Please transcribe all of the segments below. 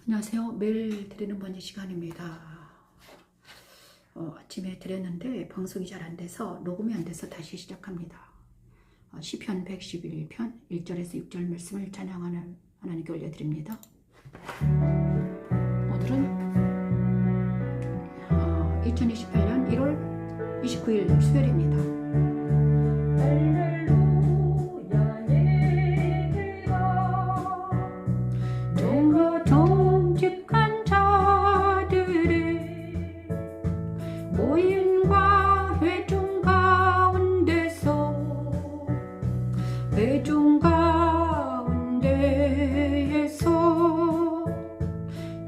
안녕하세요. 매일 드리는 번지 시간입니다. 아침에 드렸는데 방송이 잘 안 돼서 녹음이 안 돼서 다시 시작합니다. 시편 111편 1절에서 6절 말씀을 찬양하는 하나님께 올려드립니다. 오늘은 2028년 1월 29일 수요일입니다. 회중 가운데에서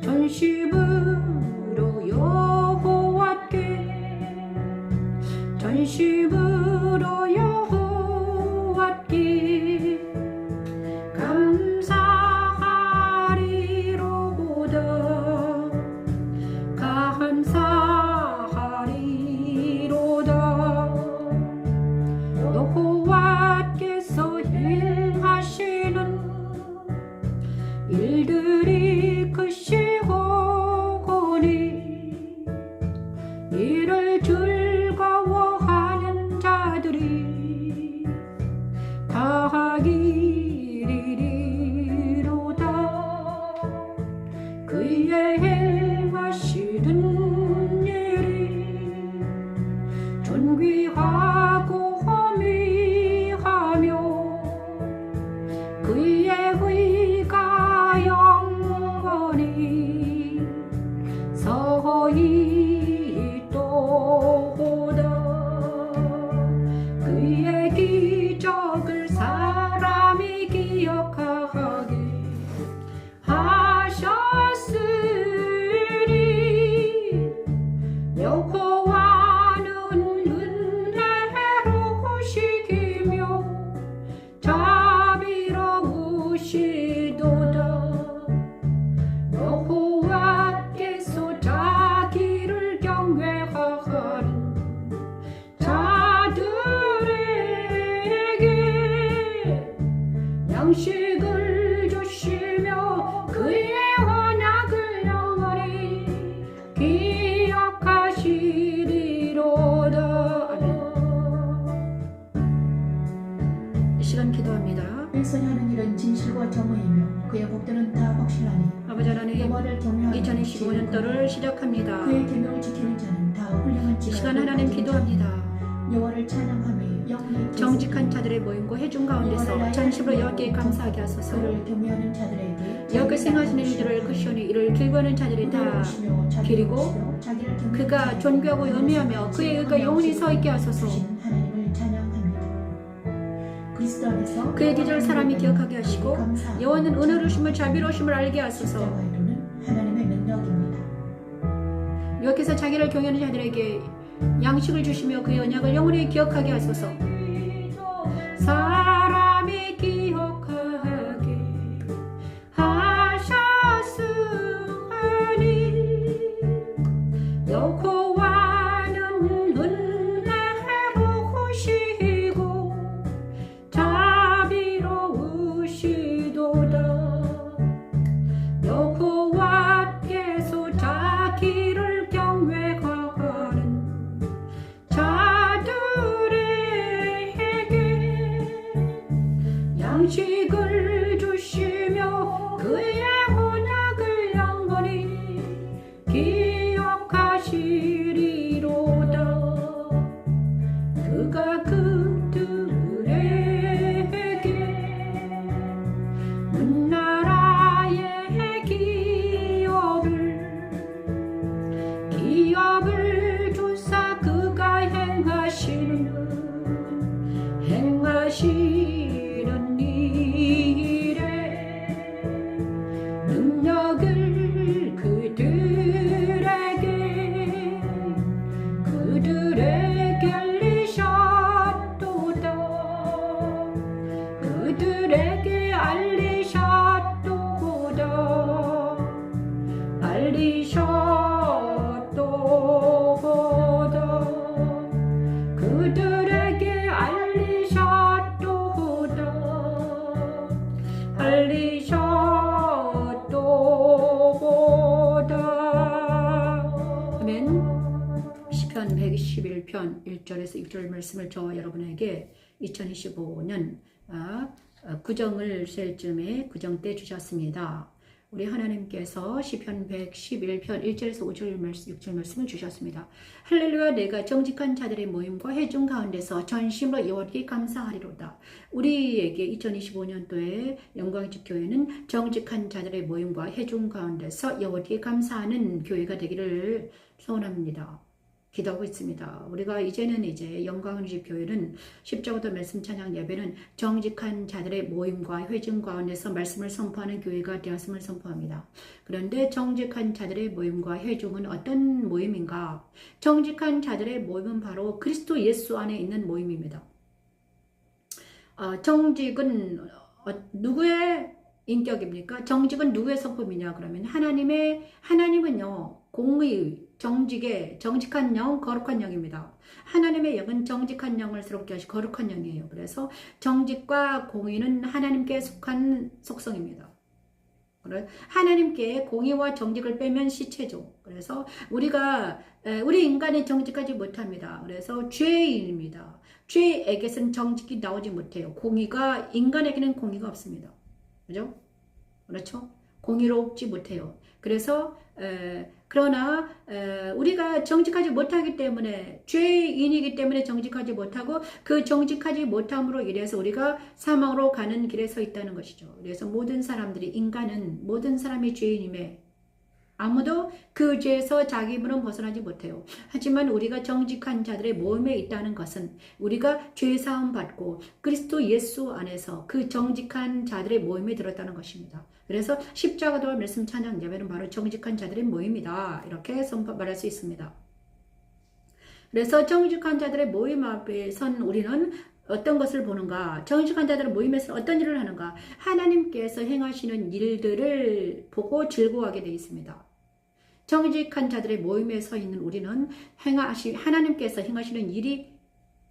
전심으로 여호와께 감사하리로다. 여호와께서 행하시는 일들이 크시오니 이를 즐거워하는 자들이 다 하기리로다. 그의 행하시는 일이 존귀하고 험의하며 그의 의가 영원히 서히 있도다. 그의 기적을 사람이 기억하게 하셨으니 여호와는 은혜로우시기며 자비로우시도다. 여호와께서 자기를 경외하는 자들에게 양식을 주시며 그의 언약을 영원히 기억하시리로다. 이 시간 기도합니다. 일선이 하는 일은 진실과 정의이며 그의 복들은 다 확실하니 아버지 하나님, 여호와를 경외하는 2025년도를 시작합니다. 그의 계명을 지키는 자는 다 훌륭한 이 시간 하나님 기도합니다. 여호와를 찬양하며 영원히 정직한 자들의 모임과 회중 가운데서 전심으로 여호와께 감사하게 하소서. 그를 경외하는 자들에게 여호와께서 행하시는 일들을 크시오니 이를 길거하는 자들이 다 기리고 그가 존귀하고 연미하며 그의 의가 영원히 서 있게 하소서. 하나님을 찬양합니다. 그리스도 안에서 그의 기적을 사람이 기억하게 하시고 여호와는 은혜로우심을 자비로우심을 알게 하소서. 하나님의 능력입니다. 여호와께서 자기를 경외하는 자들에게 양식을 주시며 그의 언약을 영원히 기억하게 하소서. 사람이 기억하게 하셨으니 여호와는 은혜로우시고 자비로우시도다. 여호와께서 자기를 경외하는 자들에게 11편 1절에서 6절 말씀을 저와 여러분에게 2025년 구정을 셀 쯤에 구정 때 주셨습니다. 우리 하나님께서 시편 111편 1절에서 6절 말씀을 주셨습니다. 할렐루야, 내가 정직한 자들의 모임과 회중 가운데서 전심으로 여호와께 감사하리로다. 우리에게 2025년도에 영광의 집 교회는 정직한 자들의 모임과 회중 가운데서 여호와께 감사하는 교회가 되기를 소원합니다. 기도하고 있습니다. 우리가 이제 영광의 집 교회는 십자가도 말씀 찬양 예배는 정직한 자들의 모임과 회중 가운데서 말씀을 선포하는 교회가 되었음을 선포합니다. 그런데 정직한 자들의 모임과 회중은 어떤 모임인가? 정직한 자들의 모임은 바로 그리스도 예수 안에 있는 모임입니다. 정직은 누구의 인격입니까? 정직은 누구의 성품이냐? 그러면 하나님은요, 공의, 정직한 영, 거룩한 영입니다. 하나님의 영은 정직한 영을 새롭게 하시 거룩한 영이에요. 그래서 정직과 공의는 하나님께 속한 속성입니다. 하나님께 공의와 정직을 빼면 시체죠. 그래서 우리 인간이 정직하지 못합니다. 그래서 죄인입니다. 죄에게서는 정직이 나오지 못해요. 인간에게는 공의가 없습니다. 그죠? 그렇죠? 공의롭지 못해요. 그래서 그러나 우리가 정직하지 못하기 때문에 죄인이기 때문에 정직하지 못하고 그 정직하지 못함으로 인해서 우리가 사망으로 가는 길에 서 있다는 것이죠. 그래서 모든 사람이 죄인임에 아무도 그 죄에서 자기 힘으로 벗어나지 못해요. 하지만 우리가 정직한 자들의 모임에 있다는 것은 우리가 죄사함 받고 그리스도 예수 안에서 그 정직한 자들의 모임에 들었다는 것입니다. 그래서 십자가도 말씀 찬양 예배는 바로 정직한 자들의 모임이다. 이렇게 말할 수 있습니다. 그래서 정직한 자들의 모임 앞에 선 우리는 어떤 것을 보는가? 정직한 자들의 모임에서 어떤 일을 하는가? 하나님께서 행하시는 일들을 보고 즐거워하게 되어 있습니다. 정직한 자들의 모임에 서 있는 우리는 하나님께서 행하시는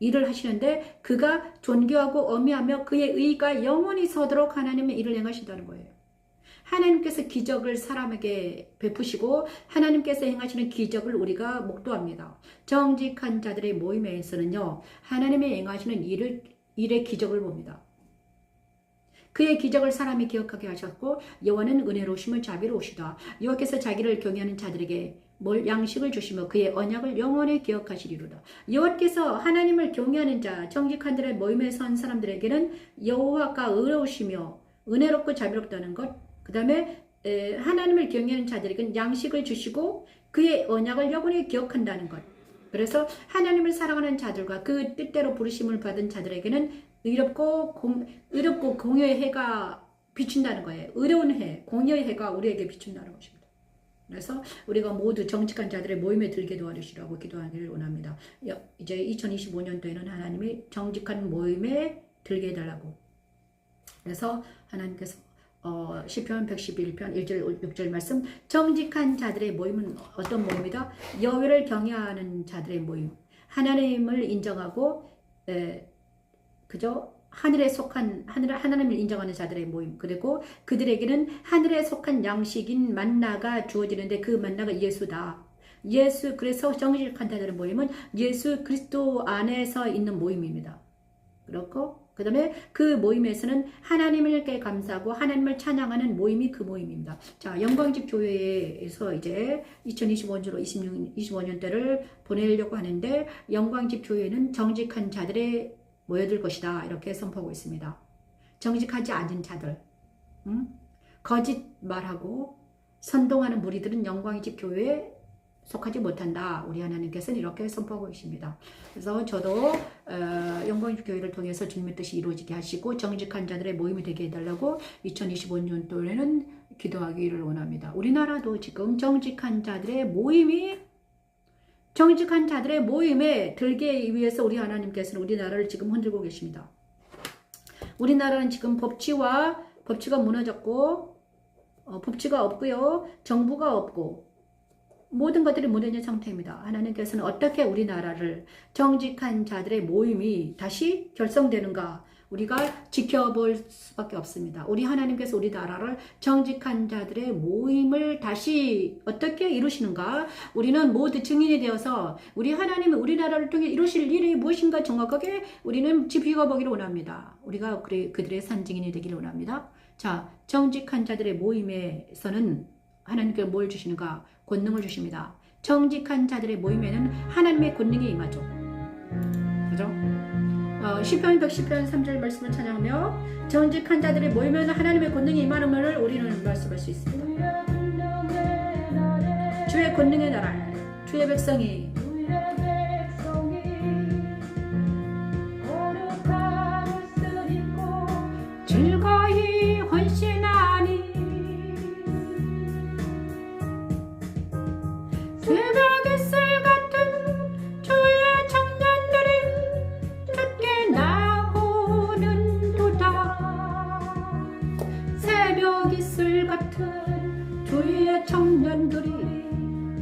일을 하시는데 그가 존귀하고 엄미하며 그의 의가 영원히 서도록 하나님의 일을 행하신다는 거예요. 하나님께서 기적을 사람에게 베푸시고 하나님께서 행하시는 기적을 우리가 목도합니다. 정직한 자들의 모임에서는요, 하나님의 행하시는 일의 기적을 봅니다. 그의 기적을 사람이 기억하게 하셨고 여호와는 은혜로우심을 자비로우시다. 여호와께서 자기를 경외하는 자들에게 양식을 주시며 그의 언약을 영원히 기억하시리로다. 여호와께서 하나님을 경외하는 자, 정직한 자들의 모임에 선 사람들에게는 여호와가 의로우시며 은혜롭고 자비롭다는 것, 그 다음에 하나님을 경외하는 자들에게는 양식을 주시고 그의 언약을 영원히 기억한다는 것. 그래서 하나님을 사랑하는 자들과 그 뜻대로 부르심을 받은 자들에게는 의롭고 공의의 해가 비춘다는 거예요. 의로운 해, 공의의 해가 우리에게 비춘다는 것입니다. 그래서 우리가 모두 정직한 자들의 모임에 들게 도와주시라고 기도하기를 원합니다. 이제 2025년도에는 하나님이 정직한 모임에 들게 해달라고. 그래서 하나님께서 시편 111편 1절 6절 말씀, 정직한 자들의 모임은 어떤 모임이다? 여호와를 경외하는 자들의 모임, 하나님을 인정하고 하나님을 인정하는 자들의 모임, 그리고 그들에게는 하늘에 속한 양식인 만나가 주어지는데 그 만나가 예수다. 그래서 정직한 자들의 모임은 예수 그리스도 안에서 있는 모임입니다. 그렇고 그 다음에 그 모임에서는 하나님께 감사하고 하나님을 찬양하는 모임이 그 모임입니다. 자, 영광집 교회에서 이제 2025년으로 25년대를 보내려고 하는데 영광집 교회는 정직한 자들의 모여들 것이다. 이렇게 선포하고 있습니다. 정직하지 않은 자들, 거짓말하고 선동하는 무리들은 영광의 집 교회에 속하지 못한다. 우리 하나님께서는 이렇게 선포하고 계십니다. 그래서 저도 영광의 집 교회를 통해서 주님의 뜻이 이루어지게 하시고 정직한 자들의 모임이 되게 해달라고 2025년도에는 기도하기를 원합니다. 우리나라도 지금 정직한 자들의 모임에 들게 위해서 우리 하나님께서는 우리나라를 지금 흔들고 계십니다. 우리나라는 지금 법치가 무너졌고 법치가 없고요. 정부가 없고 모든 것들이 무너진 상태입니다. 하나님께서는 어떻게 우리나라를 정직한 자들의 모임이 다시 결성되는가, 우리가 지켜볼 수밖에 없습니다. 우리 하나님께서 우리 나라를 정직한 자들의 모임을 다시 어떻게 이루시는가? 우리는 모두 증인이 되어서 우리 하나님이 우리나라를 통해 이루실 일이 무엇인가 정확하게 우리는 지켜보기를 원합니다. 우리가 그들의 산증인이 되기를 원합니다. 자, 정직한 자들의 모임에서는 하나님께서 뭘 주시는가? 권능을 주십니다. 정직한 자들의 모임에는 하나님의 권능이 임하죠. 그죠? 시편 110편 3절 말씀을 찬양하며 정직한 자들의 모임에는 하나님의 권능이 임하는을 우리는 말씀할 수 있습니다. 주의 권능의 나라, 주의 백성이 즐거이 헌신하니 새벽의 술 같은 주의 청년들이 주께 나오는도다. 새벽의 술 같은 주의 청년들이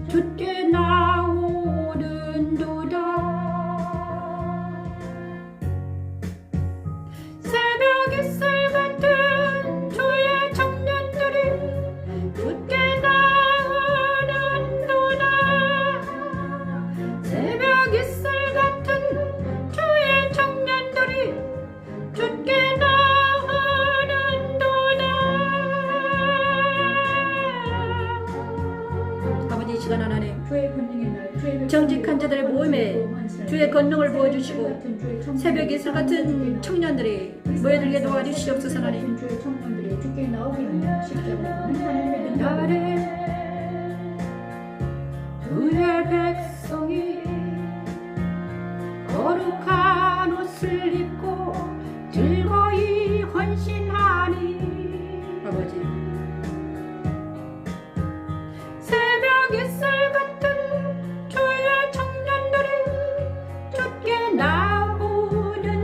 주께 나오는도다. 새벽의 술 같은 주의 청년들이 주께 나오는도다. 새벽의 술 같은 주의 청년들이 주께 나오는도다. 아버지, 이 시간 하나님 정직한 자들의 모임에 주의 권능을 부어주시고 새벽 이슬 같은 청년들이 모여들게 도와주시옵소서. 하나님, 나를 주의 백성이 거룩한 옷을 입고 즐거이 헌신하니 아버지, 새벽 이슬 같은 주의 청년들이 주께 나오는도다.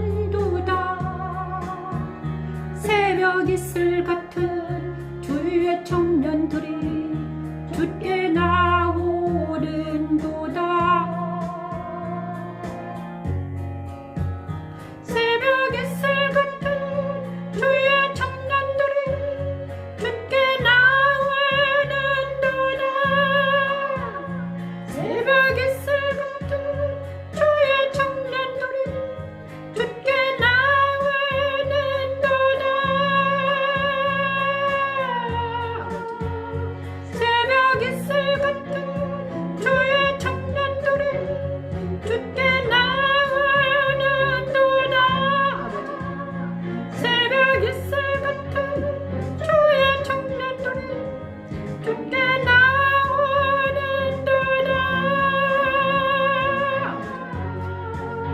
새벽 이슬 같은 주의 청년들이 주께 나오는도다. 새벽 이슬 같은 주의 청년들이 주께 나오는도다. 새벽 이슬 같은 주의 청년들이 주께 나오는도다. 새벽 이슬 같은 주의 청년들이 주께 나오는도다. 새벽 이슬 같은 주의 청년들이 주께 나오는도다.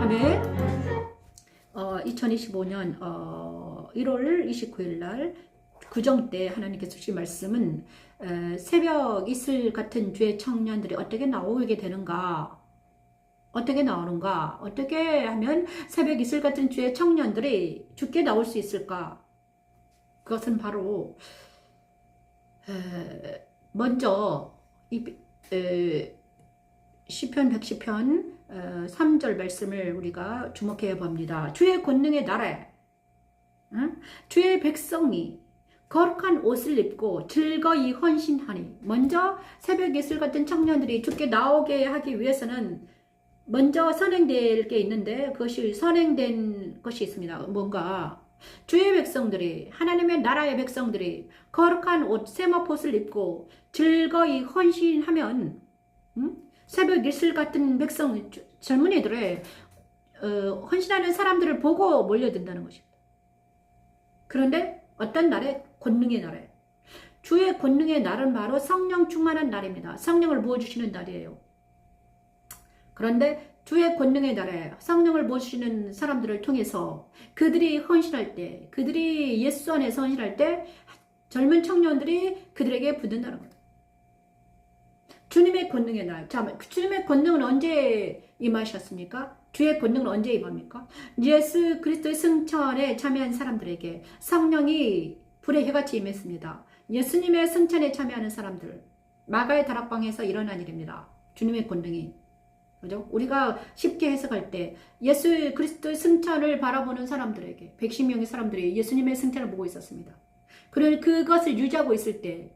아멘. 2025년 1월 29일 날 구정 때 하나님께서 주신 말씀은 새벽 이슬 같은 주의 청년들이 어떻게 나오게 되는가, 어떻게 나오는가, 어떻게 하면 새벽 이슬 같은 주의 청년들이 주께 나올 수 있을까? 그것은 바로 먼저 시편 110편 3절 말씀을 우리가 주목해 봅니다. 주의 권능의 나라에 주의 백성이 거룩한 옷을 입고 즐거이 헌신하니, 먼저 새벽 이슬 같은 청년들이 주께 나오게 하기 위해서는 먼저 선행될 게 있는데, 그것이 선행된 것이 있습니다. 뭔가 주의 백성들이, 하나님의 나라의 백성들이 거룩한 옷, 세마포옷을 입고 즐거이 헌신하면 새벽 이슬 같은 백성, 젊은이들의 헌신하는 사람들을 보고 몰려든다는 것입니다. 그런데 어떤 날에? 권능의 날에. 주의 권능의 날은 바로 성령 충만한 날입니다. 성령을 부어주시는 날이에요. 그런데 주의 권능의 날에 성령을 부어주시는 사람들을 통해서 그들이 헌신할 때, 그들이 예수 안에서 헌신할 때 젊은 청년들이 그들에게 붙는다는 거예요. 주님의 권능의 날. 자, 주님의 권능은 언제 임하셨습니까? 주의 권능은 언제 임합니까? 예수 그리스도의 승천에 참여한 사람들에게 성령이 불의 해같이 임했습니다. 예수님의 승천에 참여하는 사람들, 마가의 다락방에서 일어난 일입니다. 주님의 권능이. 그죠? 우리가 쉽게 해석할 때 예수 그리스도의 승천을 바라보는 사람들에게 110명의 사람들이 예수님의 승천을 보고 있었습니다. 그리고 그것을 유지하고 있을 때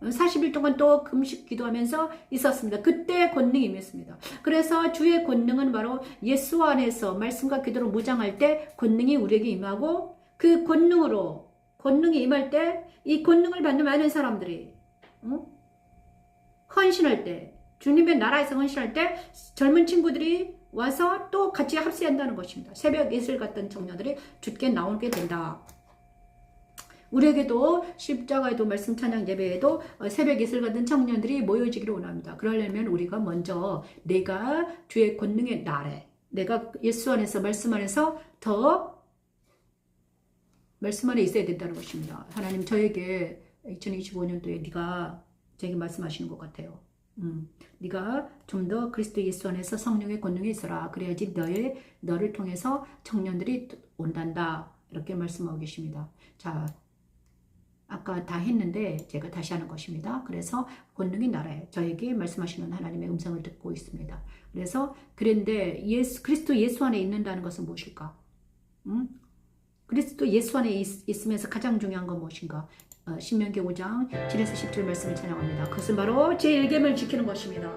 40일 동안 또 금식 기도하면서 있었습니다. 그때 권능이 임했습니다. 그래서 주의 권능은 바로 예수 안에서 말씀과 기도로 무장할 때 권능이 우리에게 임하고 그 권능이 임할 때 이 권능을 받는 많은 사람들이 헌신할 때 주님의 나라에서 헌신할 때 젊은 친구들이 와서 또 같이 합세한다는 것입니다. 새벽 예술 갔던 청년들이 주께 나오게 된다. 우리에게도 십자가에도 말씀 찬양 예배에도 새벽 예술 같은 청년들이 모여지기를 원합니다. 그러려면 우리가 먼저 내가 주의 권능의 날에 내가 예수 안에서 말씀 안에서 더 말씀 안에 있어야 된다는 것입니다. 하나님 저에게 2025년도에 네가 저에게 말씀하시는 것 같아요. 네가 좀 더 그리스도 예수 안에서 성령의 권능이 있어라. 그래야지 너를 통해서 청년들이 온단다. 이렇게 말씀하고 계십니다. 자, 아까 다 했는데 제가 다시 하는 것입니다. 그래서 권능이 나라에 저에게 말씀하시는 하나님의 음성을 듣고 있습니다. 그래서 그런데 그리스도 예수 안에 있는다는 것은 무엇일까? 그리스도 예수 안에 있으면서 가장 중요한 건 무엇인가? 신명기 5장 7에서 10절 말씀을 찬양합니다. 그것은 바로 제 일겜을 지키는 것입니다.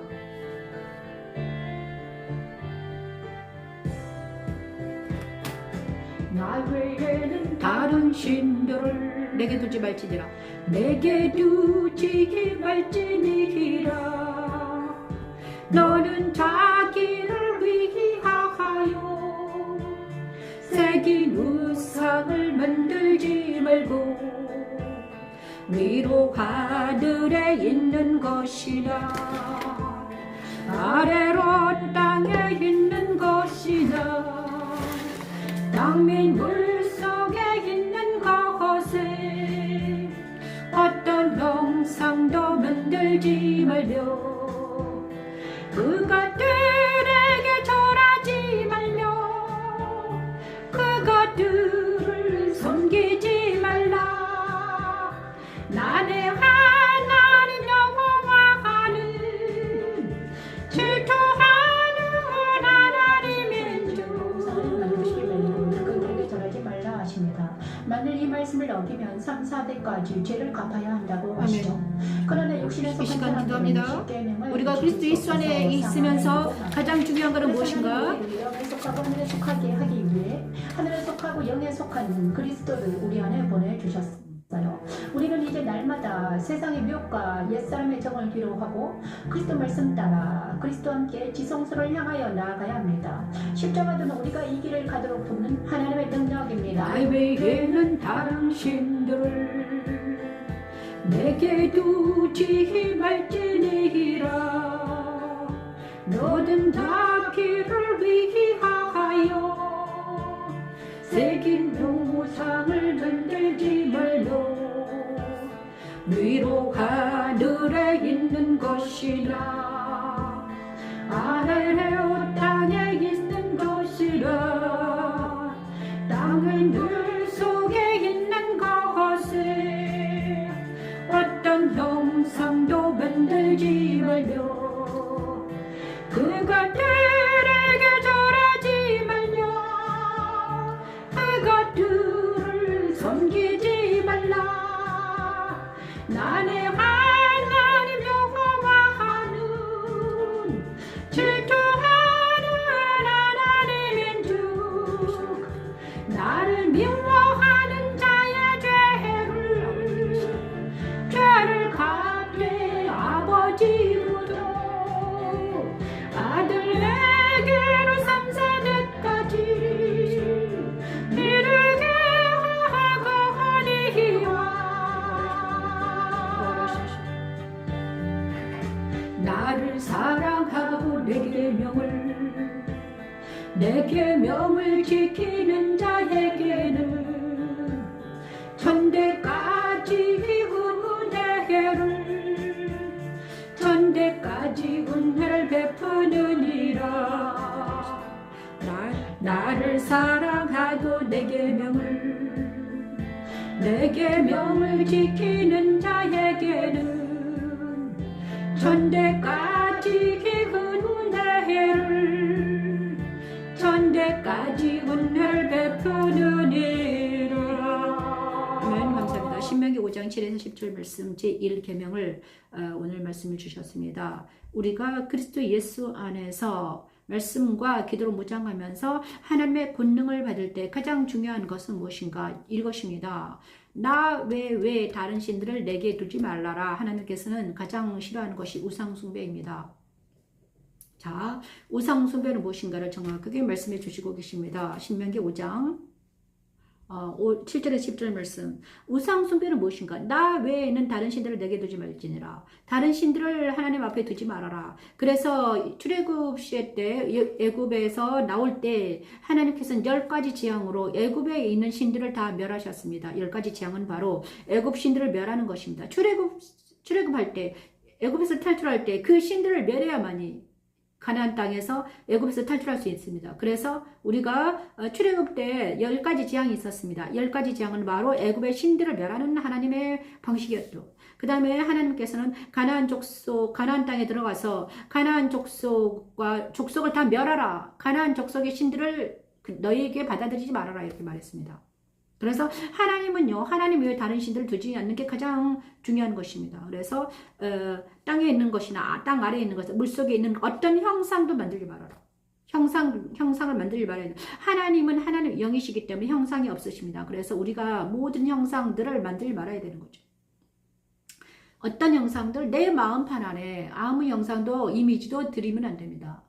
나 외에는 다른 신들을 내게 두지 말지니라. 내게 두지 말지니라. 너는 자기를 위하여 새긴 우상을 만들지 말고 위로 하늘에 있는 것이나 아래로 땅에 있는 것이나 땅 밑 물속에 있는 것에 어떤 형상도 만들지 말며 그것들에게 절하지 말며 그것들을 섬기지 말라. 나의 하나님 여호와는 질투하는 하나님인 줄. 그들에게 절하지 말라 하십니다. 만일 이 말씀을 어기면 3, 4대까지 죄를 갚아야 한다고 하시죠. 그러나 육신에 이 속한 시간 사람들은 기도합니다. 10계명을 우리가 지킬 그리스도 수 예수 안에 없어서 있으면서 사망을 가장 중요한 것은 무엇인가? 우리를 영에 속하고 하늘에 속하게 하기 위해 하늘에 속하고 영에 속한 그리스도를 우리 안에 보내주셨습니다. 우리는 이제 날마다 세상의 미혹과 옛사람의 정을 뒤로하고 그리스도 말씀 따라 그리스도와 함께 지성소를 향하여 나아가야 합니다. 십자가는 우리가 이 길을 가도록 돕는 하나님의 능력입니다. 나 외에는 다른 신들을 내게 두지 말지니라. 너는 다 길을 위하여 새긴 우상을 만들지 말며 위로 하늘에 있는 것이나 아래로 땅에 있는 것이라 땅의 물 속에 있는 것에 어떤 형상도 만들지 말며 그것들에게 절하지 말며 그것들을 섬기지 말라. 나의 하나님 여호와는 질투하는 하나님인 줄. 나를 미워하는 자의 죄를 갚네 아버지로도 아들에게로 3세대까지 이르게 하거니와. 나를 사랑하고 내 계명을 지키는 자에게는 천대까지 은혜를 베푸느니라. 나를 사랑하고 내 계명을 지키는 자에게는 천대까지 은혜를 은혜를 베푸느니라. 아멘. 감사합니다. 신명기 5장 7에서 10절 말씀 제1계명을 오늘 말씀을 주셨습니다. 우리가 그리스도 예수 안에서 말씀과 기도로 무장하면서 하나님의 권능을 받을 때 가장 중요한 것은 무엇인가? 이것입니다. 나 외 다른 신들을 내게 두지 말라라. 하나님께서는 가장 싫어하는 것이 우상숭배입니다. 자, 우상숭배는 무엇인가를 정확하게 말씀해 주시고 계십니다. 신명기 5장 7절에 10절 말씀. 우상숭배는 무엇인가? 나 외에는 다른 신들을 내게 두지 말지니라. 다른 신들을 하나님 앞에 두지 말아라. 그래서 출애굽 시대 때 애굽에서 나올 때 하나님께서는 10가지 재앙으로 애굽에 있는 신들을 다 멸하셨습니다. 10가지 재앙은 바로 애굽 신들을 멸하는 것입니다. 출애굽할 때, 애굽에서 탈출할 때 그 신들을 멸해야만이 가나안 땅에서 애굽에서 탈출할 수 있습니다. 그래서 우리가 출애굽 때 10가지 재앙이 있었습니다. 10가지 재앙은 바로 애굽의 신들을 멸하는 하나님의 방식이었죠. 그 다음에 하나님께서는 가나안 땅에 들어가서 가나안 족속을 다 멸하라. 가나안 족속의 신들을 너희에게 받아들이지 말아라. 이렇게 말했습니다. 그래서 하나님은요, 하나님 외에 다른 신들을 두지 않는 게 가장 중요한 것입니다. 그래서 땅에 있는 것이나 땅 아래에 있는 것, 물속에 있는 어떤 형상도 만들지 말아라. 형상을 만들지 말아야 돼. 하나님은 하나님 영이시기 때문에 형상이 없으십니다. 그래서 우리가 모든 형상들을 만들지 말아야 되는 거죠. 어떤 형상들, 내 마음판 안에 아무 형상도 이미지도 드리면 안 됩니다.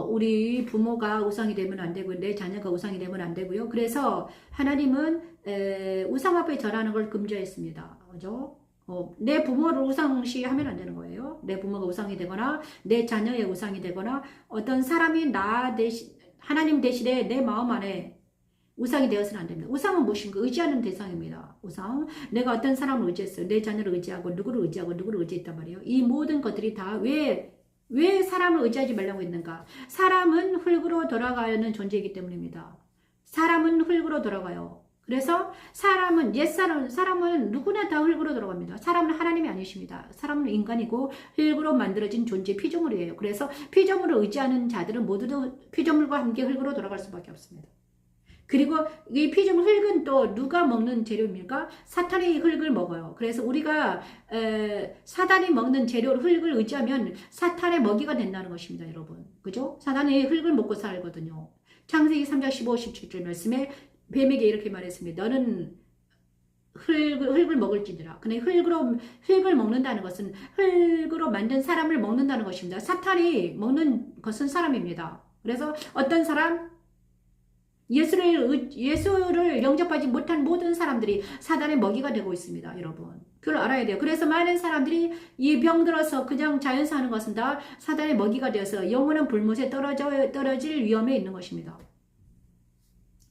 우리 부모가 우상이 되면 안 되고 내 자녀가 우상이 되면 안 되고요. 그래서 하나님은 우상 앞에 절하는 걸 금지했습니다. 그죠? 내 부모를 우상시하면 안 되는 거예요. 내 부모가 우상이 되거나 내 자녀의 우상이 되거나 어떤 사람이 하나님 대신에 내 마음 안에 우상이 되어서는 안 됩니다. 우상은 무엇인가? 의지하는 대상입니다. 우상. 내가 어떤 사람을 의지했어요. 내 자녀를 의지하고 누구를 의지했단 말이에요. 이 모든 것들이 다 왜 사람을 의지하지 말라고 했는가? 사람은 흙으로 돌아가는 존재이기 때문입니다. 사람은 흙으로 돌아가요. 그래서 사람은 누구나 다 흙으로 돌아갑니다. 사람은 하나님이 아니십니다. 사람은 인간이고 흙으로 만들어진 존재 피조물이에요. 그래서 피조물을 의지하는 자들은 모두 피조물과 함께 흙으로 돌아갈 수밖에 없습니다. 그리고 이 피조물 흙은 또 누가 먹는 재료입니까? 사탄이 흙을 먹어요. 그래서 우리가 사단이 먹는 재료를 흙을 의지하면 사탄의 먹이가 된다는 것입니다, 여러분. 그죠? 사단이 흙을 먹고 살거든요. 창세기 3장 15, 17절 말씀에 뱀에게 이렇게 말했습니다. 너는 흙을 먹을지니라. 근데 흙을 먹는다는 것은 흙으로 만든 사람을 먹는다는 것입니다. 사탄이 먹는 것은 사람입니다. 그래서 어떤 사람, 예수를 영접하지 못한 모든 사람들이 사단의 먹이가 되고 있습니다, 여러분. 그걸 알아야 돼요. 그래서 많은 사람들이 이 병들어서 그냥 자연사 하는 것은 다 사단의 먹이가 되어서 영원한 불못에 떨어질 위험에 있는 것입니다.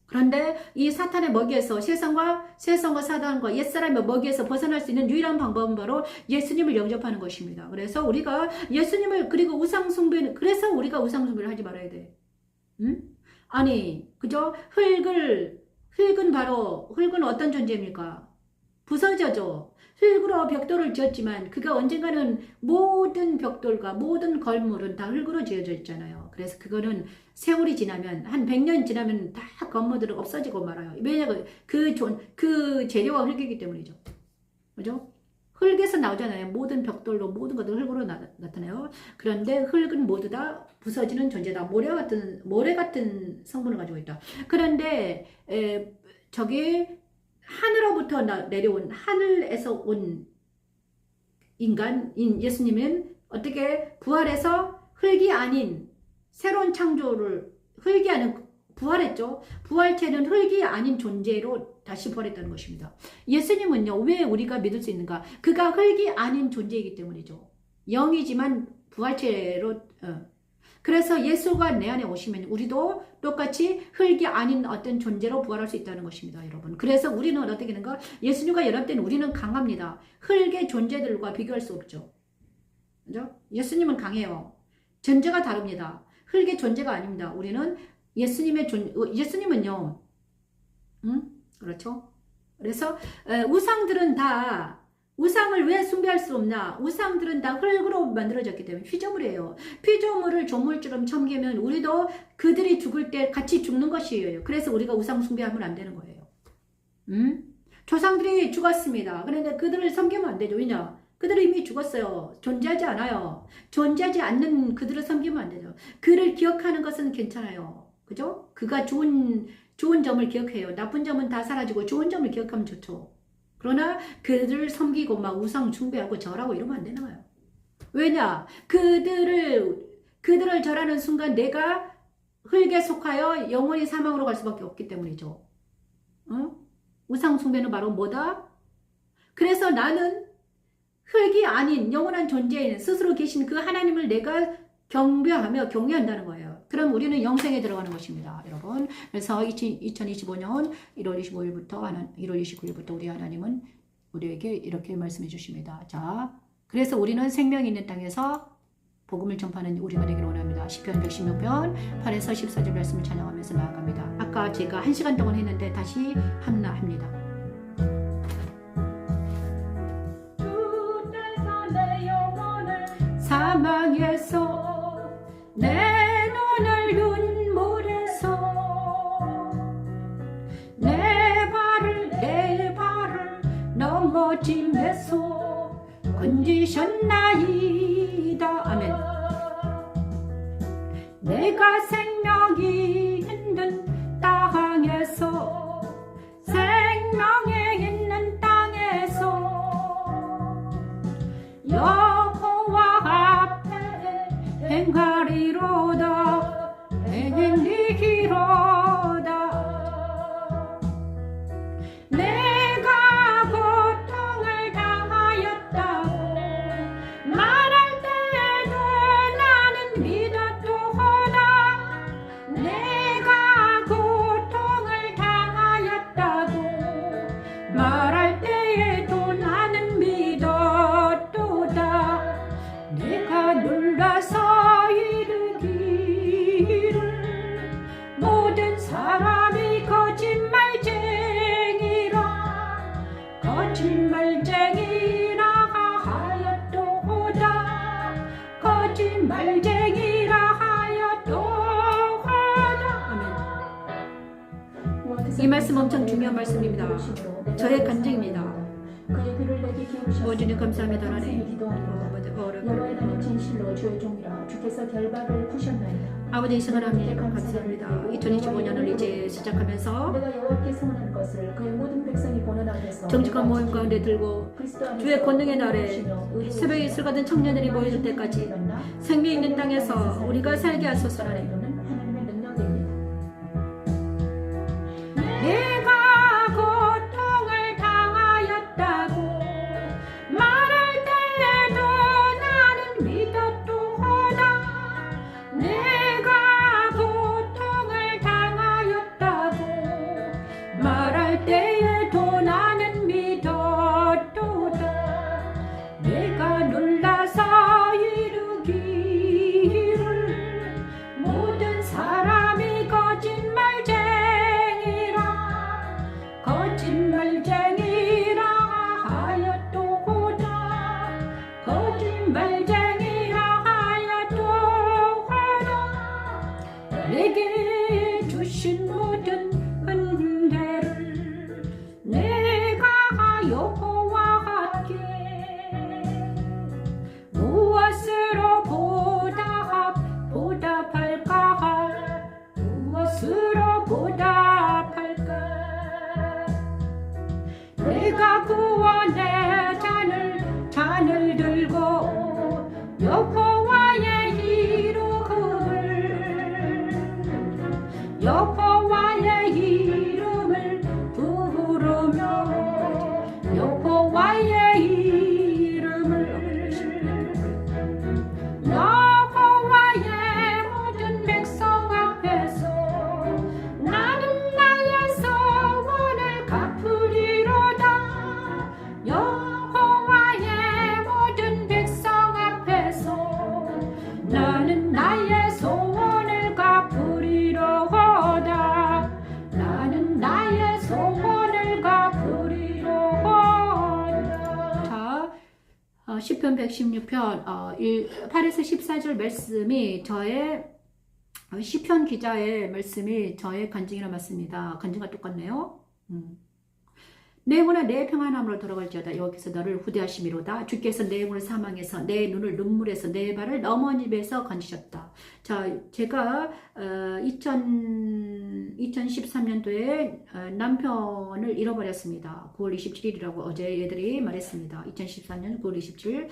그런데 이 사탄의 먹이에서 세상과 사단과 옛사람의 먹이에서 벗어날 수 있는 유일한 방법은 바로 예수님을 영접하는 것입니다. 그래서 우리가 그리고 그래서 우리가 우상숭배를 하지 말아야 돼. 응? 아니, 그죠? 흙은 어떤 존재입니까? 부서져죠. 흙으로 벽돌을 지었지만 그가 언젠가는 모든 벽돌과 모든 걸물은 다 흙으로 지어져 있잖아요. 그래서 그거는 세월이 지나면 한 100년 지나면 다 건물들은 없어지고 말아요. 왜냐하면 그 재료가 흙이기 때문이죠. 그죠? 흙에서 나오잖아요. 모든 벽돌로 모든 것들 흙으로 나타나요. 그런데 흙은 모두 다 부서지는 존재다. 모래 같은 성분을 가지고 있다. 그런데 저기 하늘로부터 내려온 하늘에서 온 인간인 예수님은 어떻게 부활해서 흙이 아닌 새로운 창조를 부활했죠. 부활체는 흙이 아닌 존재로 다시 부활했다는 것입니다. 예수님은요, 왜 우리가 믿을 수 있는가? 그가 흙이 아닌 존재이기 때문이죠. 영이지만 부활체로, 그래서 예수가 내 안에 오시면 우리도 똑같이 흙이 아닌 어떤 존재로 부활할 수 있다는 것입니다, 여러분. 그래서 우리는 어떻게 되는가? 예수님과 연합된 우리는 강합니다. 흙의 존재들과 비교할 수 없죠. 그죠? 예수님은 강해요. 존재가 다릅니다. 흙의 존재가 아닙니다. 우리는 예수님은요, 그렇죠? 그래서 우상들은 다 우상을 왜 숭배할 수 없나? 우상들은 다 흙으로 만들어졌기 때문에 피조물이에요. 피조물을 조물처럼 섬기면 우리도 그들이 죽을 때 같이 죽는 것이에요. 그래서 우리가 우상 숭배하면 안 되는 거예요. 조상들이 죽었습니다. 그런데 그들을 섬기면 안 되죠. 왜냐? 그들은 이미 죽었어요. 존재하지 않아요. 존재하지 않는 그들을 섬기면 안 되죠. 그를 기억하는 것은 괜찮아요. 그죠? 그가 좋은 점을 기억해요. 나쁜 점은 다 사라지고 좋은 점을 기억하면 좋죠. 그러나 그들을 섬기고 막 우상 숭배하고 절하고 이러면 안 되는 거예요. 왜냐? 그들을 절하는 순간 내가 흙에 속하여 영원히 사망으로 갈 수밖에 없기 때문이죠. 우상 숭배는 바로 뭐다? 그래서 나는 흙이 아닌 영원한 존재인 스스로 계신 그 하나님을 내가 경배하며 경외한다는 거예요. 그럼 우리는 영생에 들어가는 것입니다, 여러분. 그래서 2025년 1월 25일부터 1월 29일부터 우리 하나님은 우리에게 이렇게 말씀해 주십니다. 자, 그래서 우리는 생명이 있는 땅에서 복음을 전파하는 우리가 되기를 원합니다. 시편 116편 8에서 14절 말씀을 찬양하면서 나아갑니다. 아까 제가 1시간 동안 했는데 다시 합니다. 사망에서 내 눈을 눈물에서 내 발을 넘어짐에서 건지셨나이다. 아멘. 내가 생명이 있는 땅에서 생명이 있는 땅에서 여호와 앞에 행하리로다. 행하리로다. 내가 고통을 당하였다고 말할 때에도 나는 믿었도다. 내가 고통을 당하였다고 말할 때에도 나는 믿었도다. 내가 놀라서 이르기를 모든 사람이 거짓말쟁이라 하였도다. 거짓말쟁이라 하였도다. 아멘. 이 말씀 엄청 중요한 말씀입니다. 저의 간증입니다. 모두는 감사합니다. 하나님. 여호와의 나는 진실로 주의 종이라 주께서 결박을 푸셨나이다. 아버지 이 시간 하나님 감사합니다. 2025년을 이제 시작하면서 내가 여호와께 소원한 것을 그의 모든 백성이 보는 앞에서 정직한 모임 가운데 들고 주의 권능의 날에 새벽에 이슬 같은 청년들이 모여질 때까지 생명 있는 땅에서 우리가 살게 하소서. 하나님. 하나님의 능력입니다. 내가 고통을 당하였다고 말할 때에도 나는 믿었도다. 내가 고통을 당하였다고 말할 때에도 나는 믿었도다. 내가 놀라서 이르기를 모든 사람이 거짓말쟁이라 하였도다. 거짓말쟁이라 하였도다. 내게 주신 모든 은혜를 내가 여호와께 무엇으로 보답할까? 무엇으로 보답할까? 내가 구원의 잔을 들고 여호와의 이름을 부르며 여호와의 이름을 여호와의 모든 백성 앞에서 나는 나의 소원을 갚으리로다. 여호와의 모든 백성 앞에서 시편 116편 8에서 14절 말씀이 저의 시편 기자의 말씀이 저의 간증이라 맞습니다. 간증과 똑같네요. 내 영혼아 내 평안함으로 돌아갈지어다. 여기서 너를 후대하심이로다. 주께서 내 영혼을 사망해서 내 눈을 눈물에서 내 발을 어머니에서 건지셨다. 자, 제가 2013년도에 남편을 잃어버렸습니다. 9월 27일이라고 어제 애들이 말했습니다. 2014년 9월 27일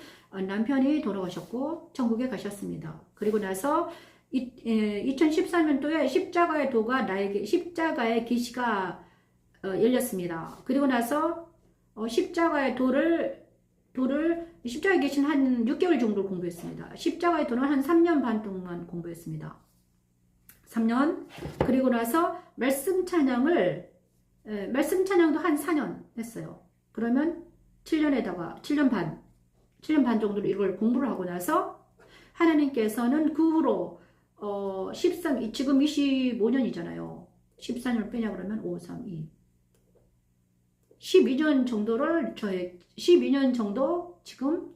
남편이 돌아가셨고 천국에 가셨습니다. 그리고 나서 2014년도에 십자가의 도가 나에게 십자가의 계시가 열렸습니다. 그리고 나서 십자가의 도를 십자가에 계신 한 6개월 정도 공부했습니다. 십자가의 도는 한 3년 반 동안 공부했습니다. 3년. 그리고 나서 말씀 찬양도 한 4년 했어요. 그러면 7년 반 정도로 이걸 공부를 하고 나서 하나님께서는 그 후로 지금 25년이잖아요. 14년을 빼냐 그러면 5, 3, 2 12년 정도 지금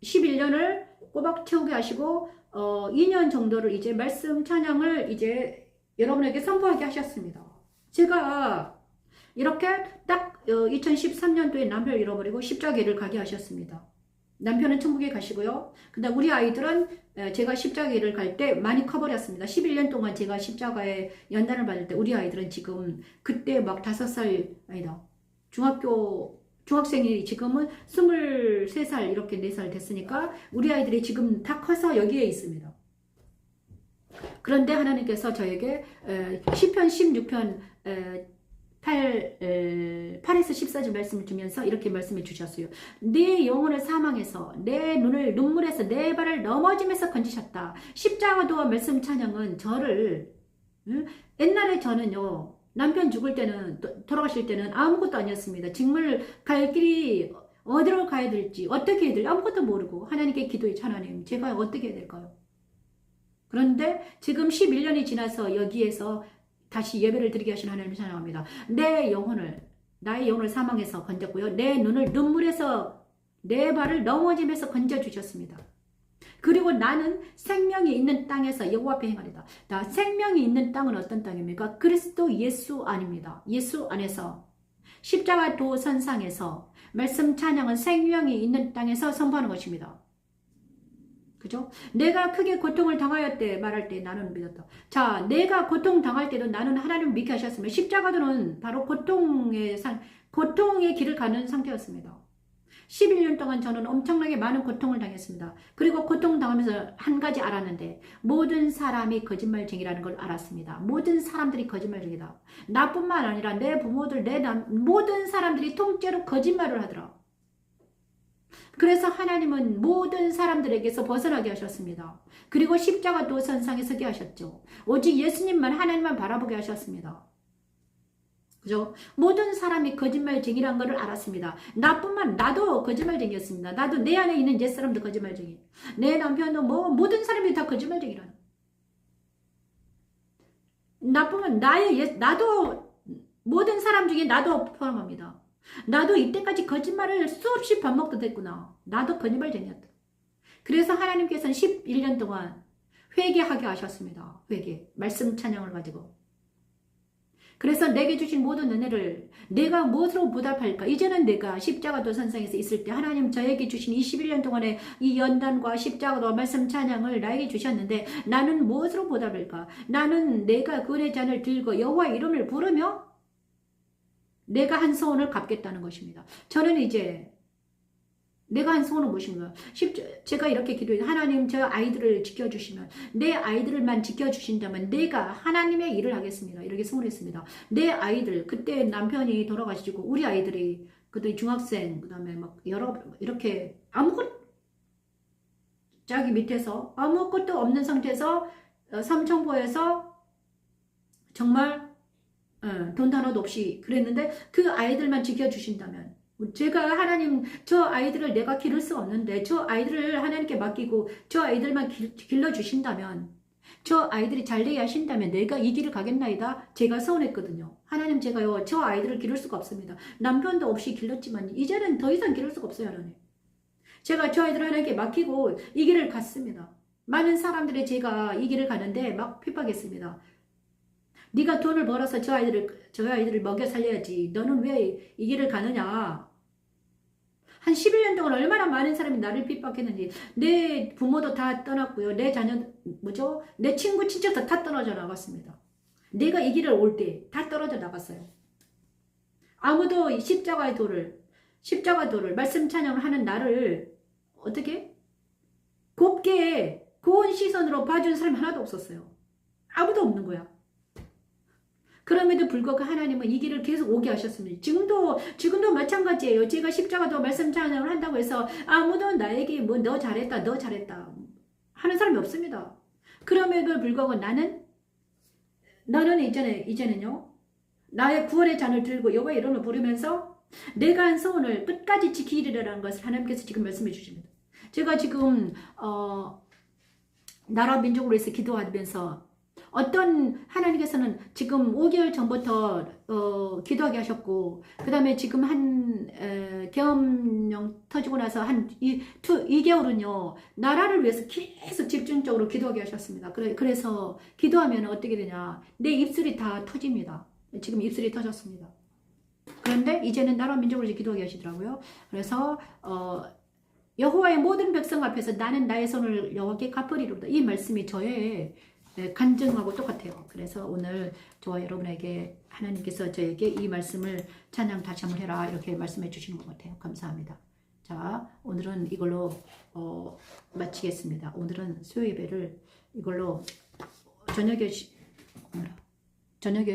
11년을 꼬박 채우게 하시고 2년 정도를 이제 말씀 찬양을 이제 여러분에게 선포하게 하셨습니다. 제가 이렇게 딱 2013년도에 남편을 잃어버리고 십자가를 가게 하셨습니다. 남편은 천국에 가시고요. 근데 우리 아이들은 제가 십자가를 갈 때 많이 커버렸습니다. 11년 동안 제가 십자가에 연단을 받을 때 우리 아이들은 지금 그때 막 5살 아니다. 중학생이 지금은 23살 이렇게 4살 됐으니까 우리 아이들이 지금 다 커서 여기에 있습니다. 그런데 하나님께서 저에게 시편 16편 8에서 14절 말씀을 주면서 이렇게 말씀해 주셨어요. 내 영혼을 사망해서 내 눈을 눈물에서 내 발을 넘어짐에서 건지셨다. 십자가도와 말씀 찬양은 저를 옛날에 저는요 남편 죽을 때는 돌아가실 때는 아무것도 아니었습니다. 정말 갈 길이 어디로 가야 될지 어떻게 해야 될지 아무것도 모르고 하나님께 기도했죠. 하나님 제가 어떻게 해야 될까요? 그런데 지금 11년이 지나서 여기에서 다시 예배를 드리게 하신 하나님을 찬양합니다. 나의 영혼을 사망해서 건졌고요. 내 눈을 눈물에서 내 발을 넘어짐에서 건져주셨습니다. 그리고 나는 생명이 있는 땅에서 여호와 앞에 행하리다. 생명이 있는 땅은 어떤 땅입니까? 그리스도 예수 안입니다. 예수 안에서 십자가 도 선상에서 말씀 찬양은 생명이 있는 땅에서 선포하는 것입니다. 그죠? 내가 크게 고통을 당하였대 말할 때 나는 믿었다. 자, 내가 고통 당할 때도 나는 하나님을 믿게 하셨으면 십자가도는 바로 고통의 길을 가는 상태였습니다. 11년 동안 저는 엄청나게 많은 고통을 당했습니다. 그리고 고통 당하면서 한 가지 알았는데 모든 사람이 거짓말쟁이라는 걸 알았습니다. 모든 사람들이 거짓말쟁이다. 나뿐만 아니라 내 부모들, 모든 사람들이 통째로 거짓말을 하더라. 그래서 하나님은 모든 사람들에게서 벗어나게 하셨습니다. 그리고 십자가 도선상에 서게 하셨죠. 오직 예수님만 하나님만 바라보게 하셨습니다. 그죠? 모든 사람이 거짓말쟁이란 것을 알았습니다. 나도 거짓말쟁이였습니다. 나도 내 안에 있는 옛사람도 거짓말쟁이. 내 남편도 모든 사람이 다 거짓말쟁이라는. 나도 모든 사람 중에 나도 포함합니다. 나도 이때까지 거짓말을 수없이 반복도 됐구나. 나도 거짓말쟁이였다. 그래서 하나님께서는 11년 동안 회개하게 하셨습니다. 말씀 찬양을 가지고. 그래서 내게 주신 모든 은혜를 내가 무엇으로 보답할까? 이제는 내가 십자가도 선상에서 있을 때 하나님 저에게 주신 21년 동안의 이 연단과 십자가도 말씀 찬양을 나에게 주셨는데 나는 무엇으로 보답할까? 나는 내가 그 은혜 잔을 들고 여호와 이름을 부르며 내가 한 소원을 갚겠다는 것입니다. 저는 이제 내가 한 소원은 무엇인가? 제가 이렇게 기도해요. 하나님 저 아이들을 지켜주시면 내 아이들만 지켜주신다면 내가 하나님의 일을 하겠습니다. 이렇게 소원했습니다. 내 아이들 그때 남편이 돌아가시고 우리 아이들이 그때 중학생 그다음에 막 이렇게 자기 밑에서 아무것도 없는 상태에서 삼천포에서 정말 돈 하나도 없이 그랬는데 그 아이들만 지켜주신다면 제가 하나님 저 아이들을 내가 기를 수 없는데 저 아이들을 하나님께 맡기고 저 아이들만 길러주신다면 저 아이들이 잘되게 하신다면 내가 이 길을 가겠나이다 제가 서운했거든요. 하나님 제가요 저 아이들을 기를 수가 없습니다. 남편도 없이 길렀지만 이제는 더 이상 기를 수가 없어요. 하나님 제가 저 아이들 하나님께 맡기고 이 길을 갔습니다. 많은 사람들이 제가 이 길을 가는데 막 핍박했습니다. 네가 돈을 벌어서 저 아이들을 먹여 살려야지. 너는 왜 이 길을 가느냐. 한 11년 동안 얼마나 많은 사람이 나를 핍박했는지. 내 부모도 다 떠났고요. 내 자녀, 내 친구, 친척도 다 떨어져 나갔습니다. 내가 이 길을 올 때 다 떨어져 나갔어요. 아무도 십자가 도를 말씀 찬양을 하는 나를 어떻게? 곱게 고운 시선으로 봐준 사람이 하나도 없었어요. 아무도 없는 거야. 그럼에도 불구하고 하나님은 이 길을 계속 오게 하셨습니다. 지금도 마찬가지예요. 제가 십자가도 말씀 찬양을 한다고 해서 아무도 나에게 뭐 너 잘했다 하는 사람이 없습니다. 그럼에도 불구하고 나는 이제는요 나의 구원의 잔을 들고 여호와 이름을 부르면서 내가 한 소원을 끝까지 지키리라는 것을 하나님께서 지금 말씀해 주십니다. 제가 지금 나라 민족으로 해서 기도하면서 어떤 하나님께서는 지금 5개월 전부터 기도하게 하셨고 그 다음에 지금 계엄령 터지고 나서 한 2개월은요 나라를 위해서 계속 집중적으로 기도하게 하셨습니다. 그래서 기도하면 어떻게 되냐 내 입술이 다 터집니다. 지금 입술이 터졌습니다. 그런데 이제는 나라 민족으로 기도하게 하시더라고요. 그래서 여호와의 모든 백성 앞에서 나는 나의 손을 여호와께 갚으리로다. 이 말씀이 저의 간증하고 똑같아요. 그래서 오늘 저와 여러분에게 하나님께서 저에게 이 말씀을 찬양 다시 한번 해라 이렇게 말씀해 주시는 것 같아요. 감사합니다. 자, 오늘은 이걸로 마치겠습니다. 오늘은 수요 예배를 이걸로 저녁에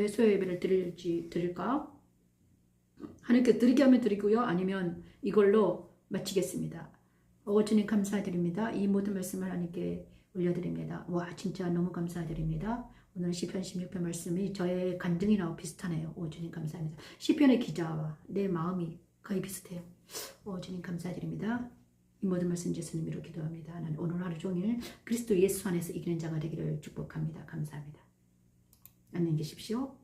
수요 예배를 드릴까? 하나님께 드리게 하면 드리고요. 아니면 이걸로 마치겠습니다. 주님 감사드립니다. 이 모든 말씀을 하나님께 올려드립니다. 와 진짜 너무 감사드립니다. 오늘 시편 16편 말씀이 저의 간증이랑 비슷하네요. 주님 감사합니다. 시편의 기자와 내 마음이 거의 비슷해요. 주님 감사드립니다. 이 모든 말씀 예수님으로 기도합니다. 나는 오늘 하루 종일 그리스도 예수 안에서 이기는 자가 되기를 축복합니다. 감사합니다. 안녕히 계십시오.